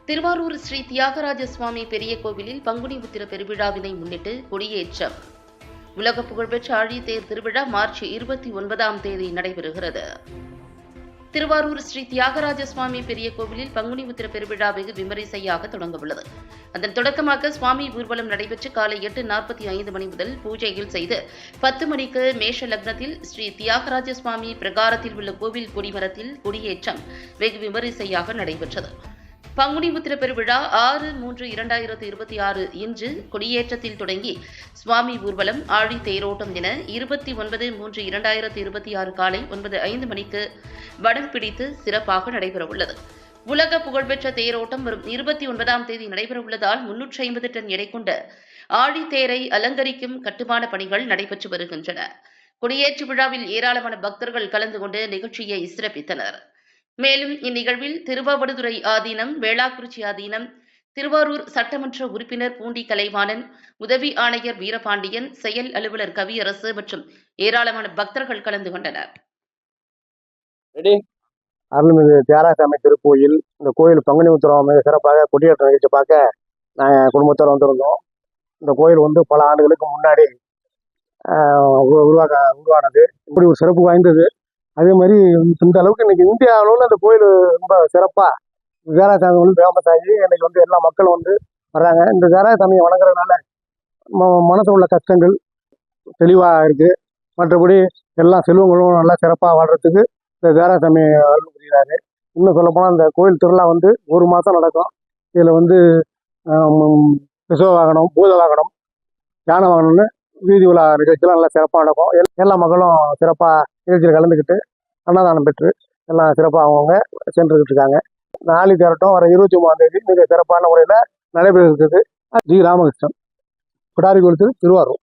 திருவாரூர் ஸ்ரீ தியாகராஜ சுவாமி பெரிய கோவிலில் பங்குனி உத்திர பெருவிழாவினை முன்னிட்டு கொடியேற்றம். உலக புகழ்பெற்ற ஆழித்தேர் திருவிழா மார்ச் 29ஆம் தேதி நடைபெறுகிறது. திருவாரூர் ஸ்ரீ தியாகராஜ சுவாமி பெரிய கோவிலில் பங்குனி உத்திர பெருவிழா வெகு விமரிசையாக தொடங்கவுள்ளது. அதன் தொடக்கமாக சுவாமி ஊர்வலம் நடைபெற்று காலை 8:45 மணி முதல் பூஜையில் செய்து 10 மணிக்கு மேஷ லக்னத்தில் ஸ்ரீ தியாகராஜ சுவாமி பிரகாரத்தில் உள்ள கோவில் கொடிமரத்தில் கொடியேற்றம் வெகு விமரிசையாக நடைபெற்றது. பங்குனி உத்திர பெருவிழா 6/3/2026 இன்று கொடியேற்றத்தில் தொடங்கி சுவாமி ஊர்வலம், ஆழி தேரோட்டம் என 29/3/2026 காலை 9:05 மணிக்கு வடம் பிடித்து சிறப்பாக நடைபெறவுள்ளது. உலக புகழ்பெற்ற தேரோட்டம் வரும் 29ஆம் தேதி நடைபெறவுள்ளதால் 350 டன் எடை கொண்ட ஆழித்தேரை அலங்கரிக்கும் கட்டுமான பணிகள் நடைபெற்று வருகின்றன. கொடியேற்று விழாவில் ஏராளமான பக்தர்கள் கலந்து கொண்டு நிகழ்ச்சியை சிறப்பித்தனர். மேலும் இந்நிகழ்வில் திருவாவடுதுறை ஆதீனம், வேளாக்குறிச்சி ஆதீனம், திருவாரூர் சட்டமன்ற உறுப்பினர் பூண்டி கலைவாணன், உதவி ஆணையர் வீரபாண்டியன், செயல் அலுவலர் கவியரசு மற்றும் ஏராளமான பக்தர்கள் கலந்து கொண்டனர். அருள்மிகு தியாகராஜசாமி திருக்கோயில். இந்த கோயில் பங்குனி உத்திரம் மிக சிறப்பாக கொடியேற்ற நிகழ்ச்சி பார்க்க நாங்கள் குடும்பத்தோடு வந்திருந்தோம். இந்த கோயில் பல ஆண்டுகளுக்கு முன்னாடி உருவானது. இப்படி ஒரு சிறப்பு வாய்ந்தது. அதே மாதிரி இந்த அளவுக்கு இன்னைக்கு இந்திய அளவில் இந்த கோயில் ரொம்ப சிறப்பாக தியாகராஜசாமி ஃபேமஸ் ஆகி இன்னைக்கு எல்லா மக்களும் வர்றாங்க. இந்த தியாகராஜசாமியை வணங்குறதுனால மனசில் உள்ள கஷ்டங்கள் தெளிவாக இருக்குது. மற்றபடி எல்லா செல்வங்களும் நல்லா சிறப்பாக வாழ்கிறதுக்கு இந்த தியாகராஜசாமி அருள் புரிகிறாரு. இன்னும் சொல்லப்போனால் இந்த கோயில் திருவிழா 1 மாதம் நடக்கும். இதில் விசுவ வாகனம், பூத வாகனம், யான வாகனம்னு வீதி உலா நிகழ்ச்சியெல்லாம் நல்லா சிறப்பாக நடக்கும். எல்லா மக்களும் சிறப்பாக நிகழ்ச்சியில் கலந்துக்கிட்டு அன்னதானம் பெற்று எல்லாம் சிறப்பாக அவங்கவுங்க சென்றுக்கிட்டு இருக்காங்க. நாளை தேரட்டும் வர 23ஆம் தேதி மிக சிறப்பான முறையில் நடைபெற இருக்குது. ஜி. ராமகிருஷ்ணன், குடாரி கோயில், திருவாரூர்.